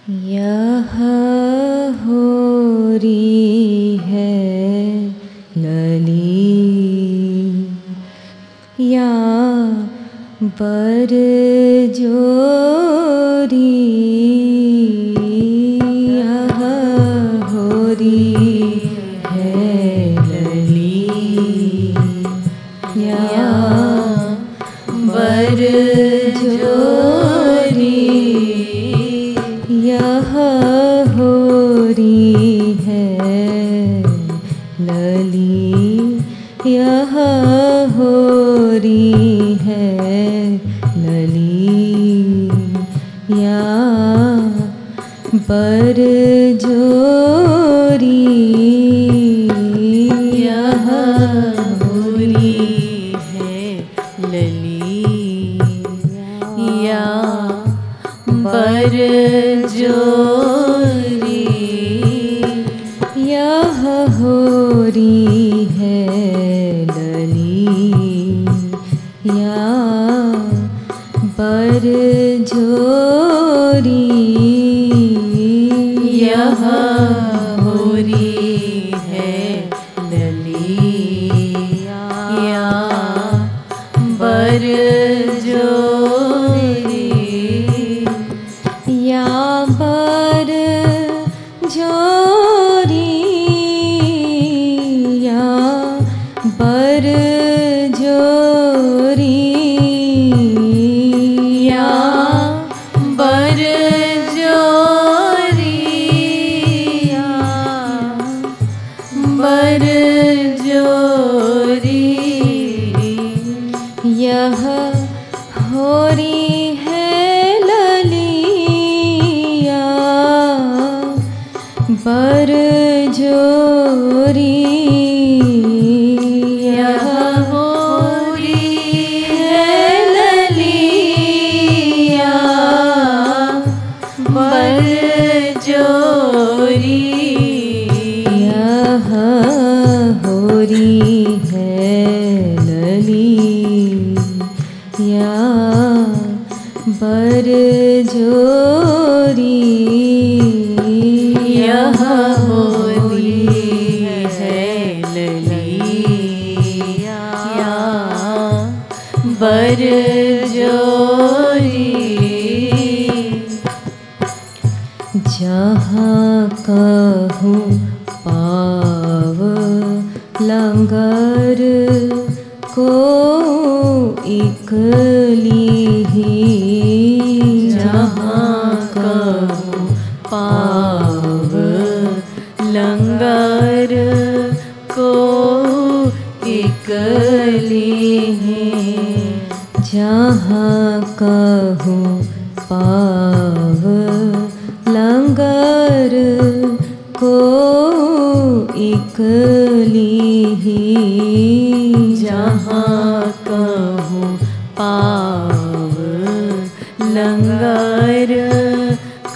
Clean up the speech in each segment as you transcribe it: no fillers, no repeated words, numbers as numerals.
यह होरी है लली या बर जोरी। यह होरी है लली या बर जोरी। यह होरी है लली यह होरी है लली या बर जोरी। यह होरी है लली या बर जोरी। यह होरी है लली या बर जोरी। यह होरी है लली या बर जोरी। या बर जोरी या बर जोरी। या बर जोरी या बर जोरी। यह होरी है लली या बर जोरी। यह होरी है लली या बर जोरी। यह होरी है लली या बर जोरी। यह होरी है लली या बर जोरी। जहाँ कहूँ पाव लंगर को इकली ही। जहाँ कहूँ पाव लंगर को इकली ही। जहाँ कहूँ पाव लंगर को इकली ही। जहाँ कहूँ पाव लंगर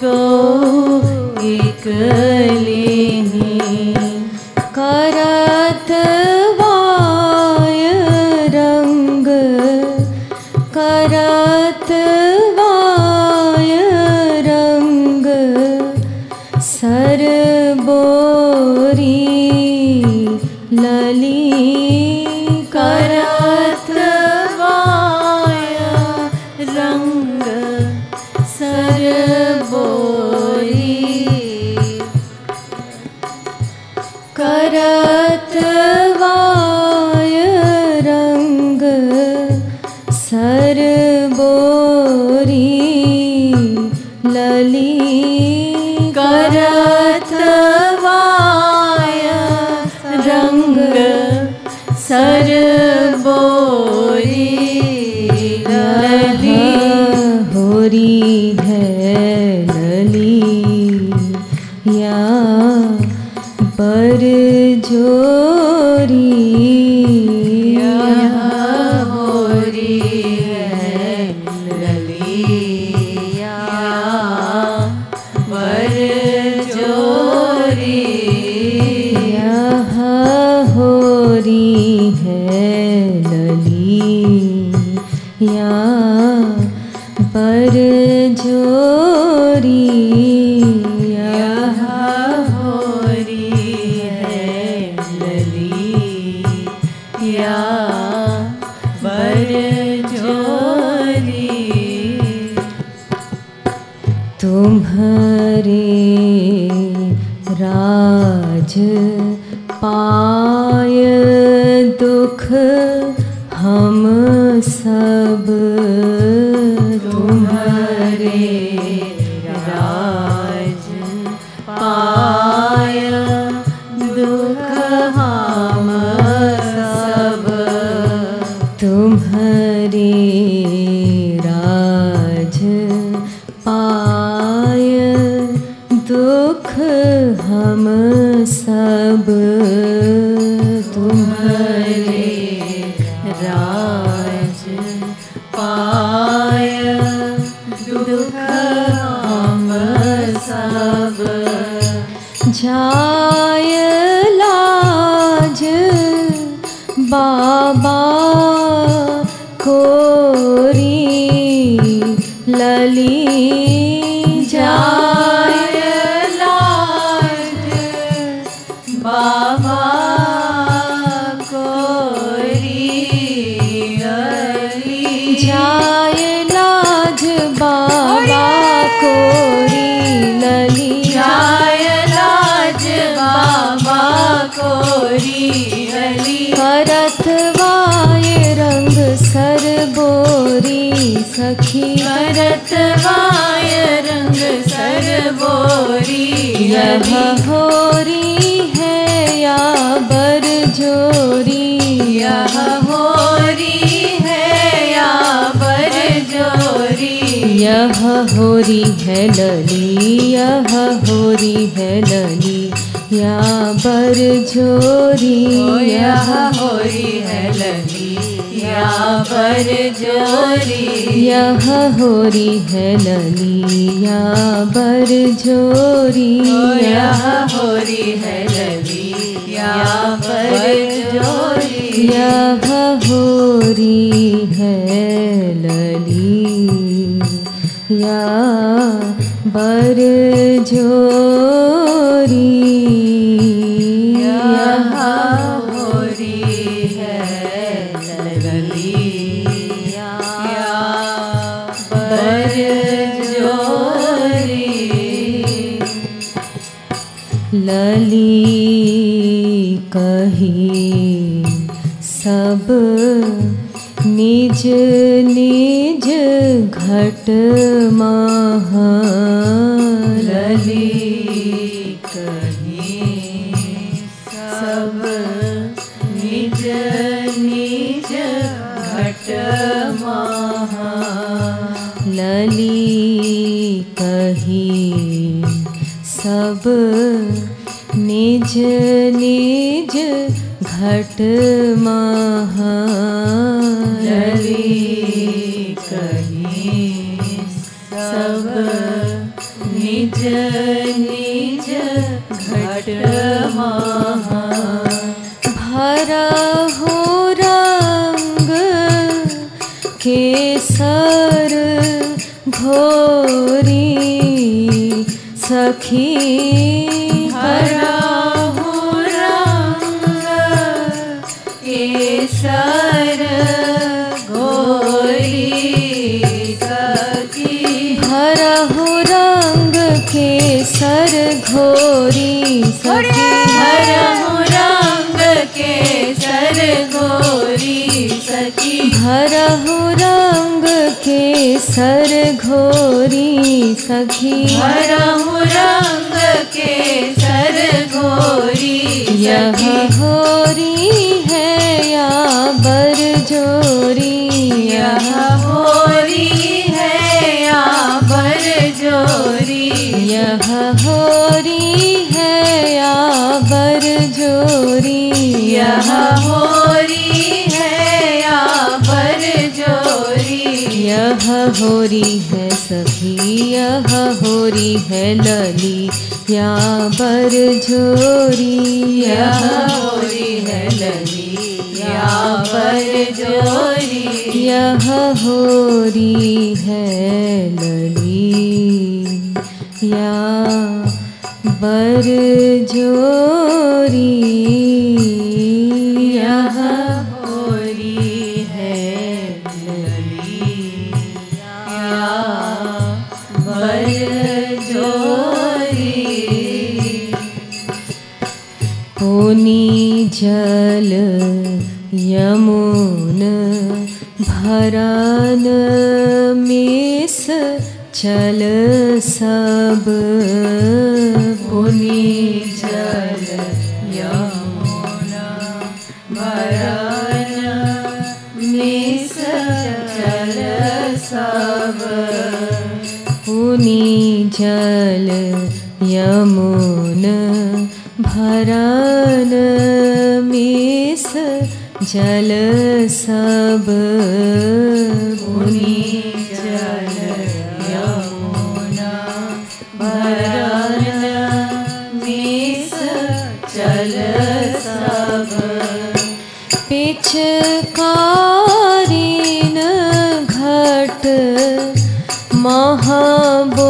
को इकली ही। करत वाय रंग करत वाय रंग सर बोरी लली। करत वाय रंग सर बोरी। करत वाय रंग सर बोरी लली। करत वाय रंग सर बोरी लली। होरी है लली या बर जोरी। यह होरी है लली या बर जोरी। यह होरी है लली या बर जोरी। तुम्हारे राज पाय दुख हम सब, तुम्हारे राज पाय दुख हम सब, तुम्हारे राज पाय दुख हम सब, तुम्हारे राज पाय दुख हम सब, जाय लाज बाबा कोरी लली, जाय लाज बाबा कोरी लली, जाय लाज बाबा कोरी लली, जाय लाज बाबा कोरी लली, करत वाय रंग सर बोरी सखी, करत वाय रंग सर बोरी, यह होरी है या बर जोरी, यह होरी है या बर जोरी, यह होरी है लली, यह होरी है लली या बर जोरी, यह होरी है लली या बर जोरी, यह होरी है लली या बर जोरी, यह होरी है लली या बर जोरी, यह होरी है लली या बर जोरी, यह होरी है लली या बर जोरी, लली कही सब निज निज घट महा, लली कही सब निज निज घट महा, लली कही सब निज निज घट महा, लली कही सब निज निज घट महा, भरहु रंग केसर घोरी सखी, भरहु रंग केसर घोरी सखी, भरहु रंग केसर घोरी सखी, भरहु रंग केसर घोरी सखी, भरहु रंग केसर घोरी सखी, भरहु रंग केसर घोरी, यह होरी है या बर जोरी, यह होरी है या बर जोरी, यह होरी है या बर जोरी, यह होरी है या बर जोरी, यह होरी है सखी, यह होरी है लली या बर जोरी, यह होरी है लली या बर जोरी, यह होरी है लली या बर जोरी, यह होरी है लली या बर जल यमुन भरन मिस चल सब पुनि जल यमुना भरन मिस चल सब पुनि जल यमुन भरन मिस जल सब पुनि जल यमुना भरन मिस चल सब पिचकारिन घट महाबोरी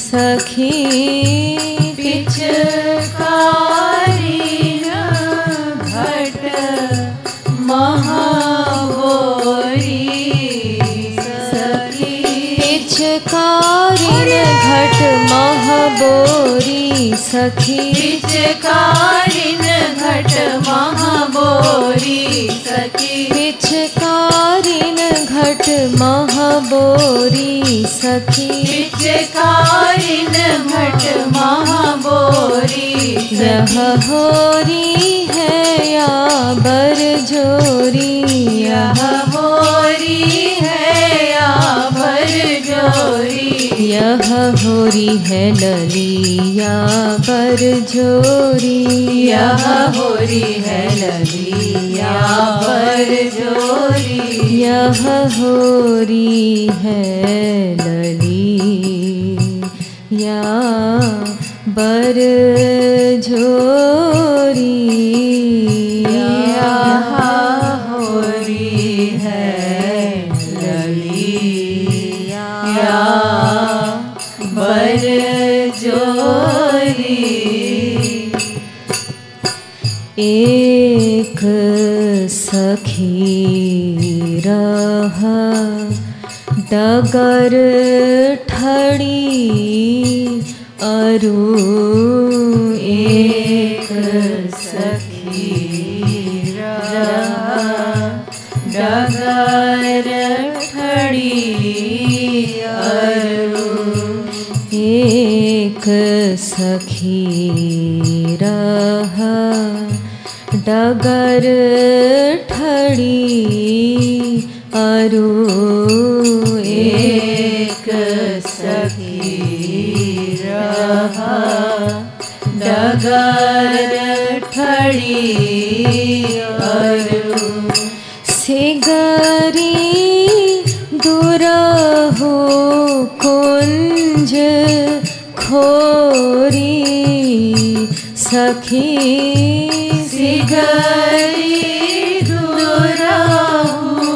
सखी पिचकारिन घट महाबोरी सखी पिचकारिन घट महाबोरी सखी पिचकारिन घट महाबोरी सखी पिचकारिन घट महाबोरी सखी पिचकारिन घट महाबोरी यह होरी है या बरजोरी यह होरी है या बरजोरी यह होरी है ललिया बरजोरी यह होरी है ललिया बरजोरी यह होरी है ललिया बरजोरी यह होरी है ललिया बरजोरी एक सखी रहा डगर ठड़ी अरु एक सखी रहा डगर ठड़ी अरु एक सखी रहा डगर ठड़ी अरु एक सखी रहा डगर ठड़ी अरु सिगरी दुरहु कुंज खोरी सखी सिगरी दुरहु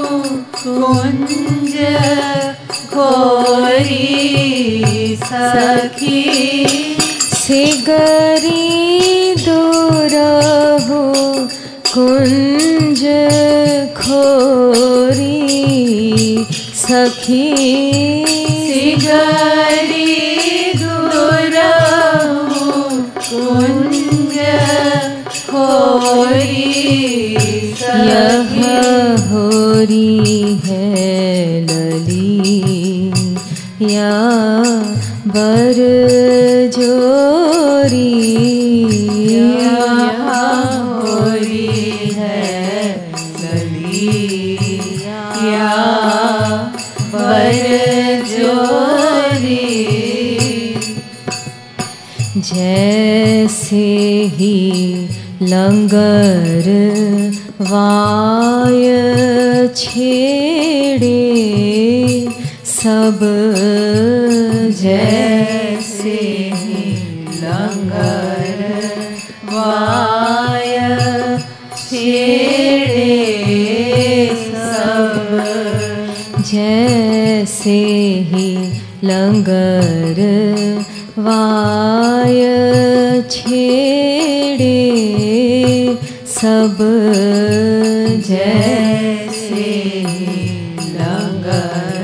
कुंज खोरी सखी सिगरी दुरहु कुंज खोरी सखी सिगरी दुरहु कुंज खोरी यह होरी है ललिया बरजोरी यह होरी है ललिया बरजोरी जैसे ही लंगर वाय छेड़े सब जैसे ही लंगर वाय छेड़े सब जैसे ही लंगर वाय छेड़े सब जैसे ही लंगर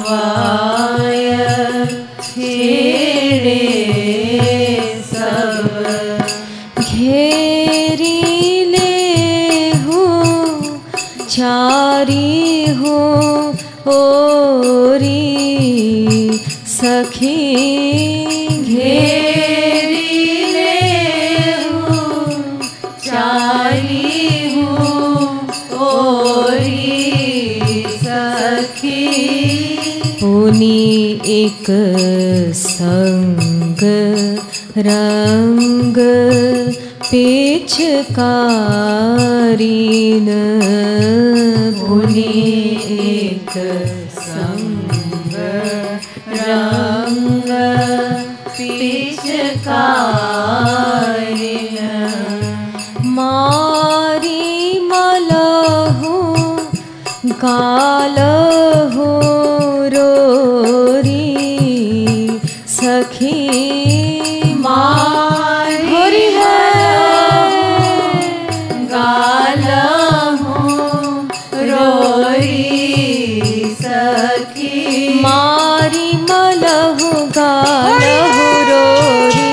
वाय छेड़े सब सखी घेरी लेहु चारी हूँ ओरी सखी। पुनि एक संग रंग पिचकारीन। पुनि एक संग रंग पिचकारीन। मारी मलहु गालहु रोरी सखी। मारी गालहु रोरी सखी। मारी मलहु गालहु रोरी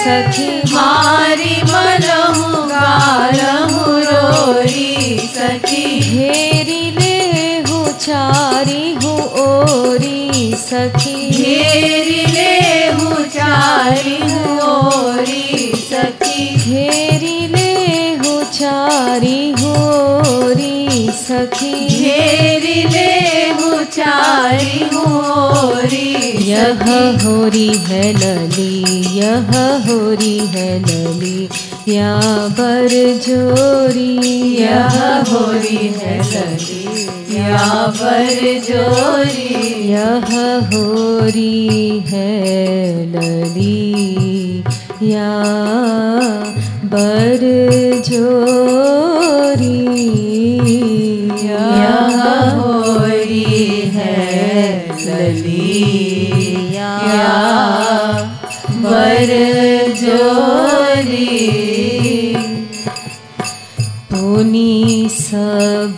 सखी। मारी मलहु गालहु रोरी सखी। घेरी लेहु चारी हूँ ओरी सखी। घेरी लेहु चारी हूँ ओरी सखी। घेरी लेहु चारी हूँ ओरी सखी। घेरी लेहु चारी हूँ ओरी यह सखी। होरी है लली, यह होरी है लली, या बर जोरी। यह होरी है लली या बर जोरी। यह होरी है लली, या बर जोरी। यह होरी है लली या बर जोरी। पुनि सब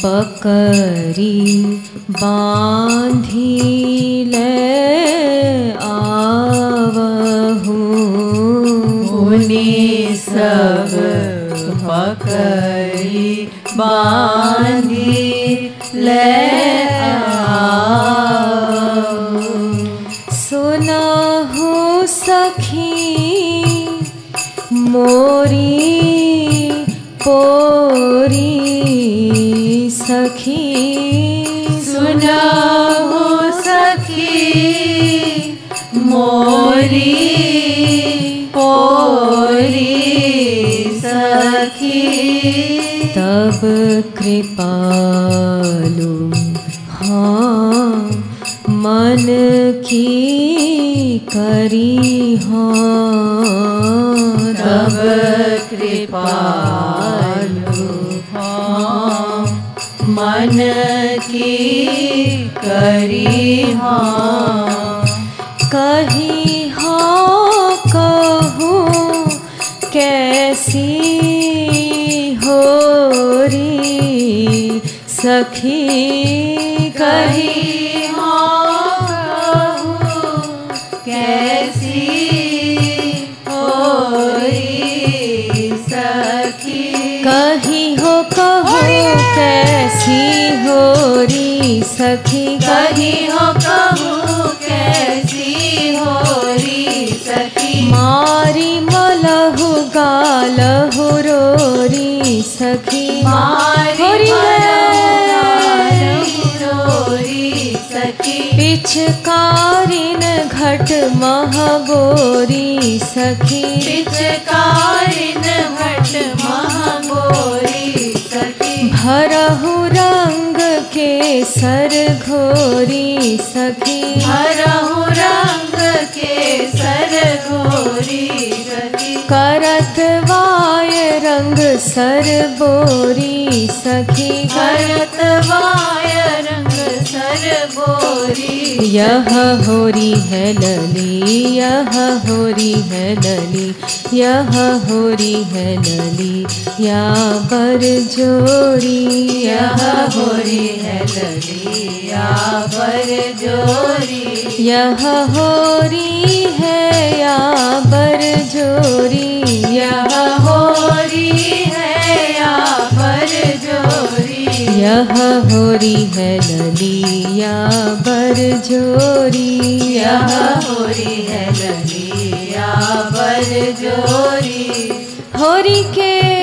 पकरी बांधी ले आवहु। पुनि सब पकड़ी बांधी ले आओ। सुनहु सखी मोरी पोरी सखी। सुनहु सखी मोरी पोरी सखी। तब कृपालु हाँ मन की करी हाँ। तब कृपालु हाँ मन की करी हाँ। कही हाँ कहूँ कैसी होरी सखी। कही हाँ कहूँ कैसी होरी सखी। कही हो कहो कैसी होरी सखी। कही हो कहूँ कैसी होरी सखी। मारी मलहु गालहु रोरी सखी। मारी होरी रोरी सखी। पिचकारिन घट महबोरी सखी। पिचकारिन घट महबोरी सखी। भरहु रंग के सर घोरी सखी। भरहु रंग के सर घोरी सखी। करत वाय रंग सर बोरी सखी। करत वाय रंग सर बोरी। यह होरी है लली, यह होरी है लली, यह होरी है लली, या बर जोरी। यह होरी है लली या बर जोरी। यह होरी है या बर जोरी। यह होरी है या बर जोरी। यह होरी है ललिया बरजोरी। यह होरी है ललिया बरजोरी। होरी के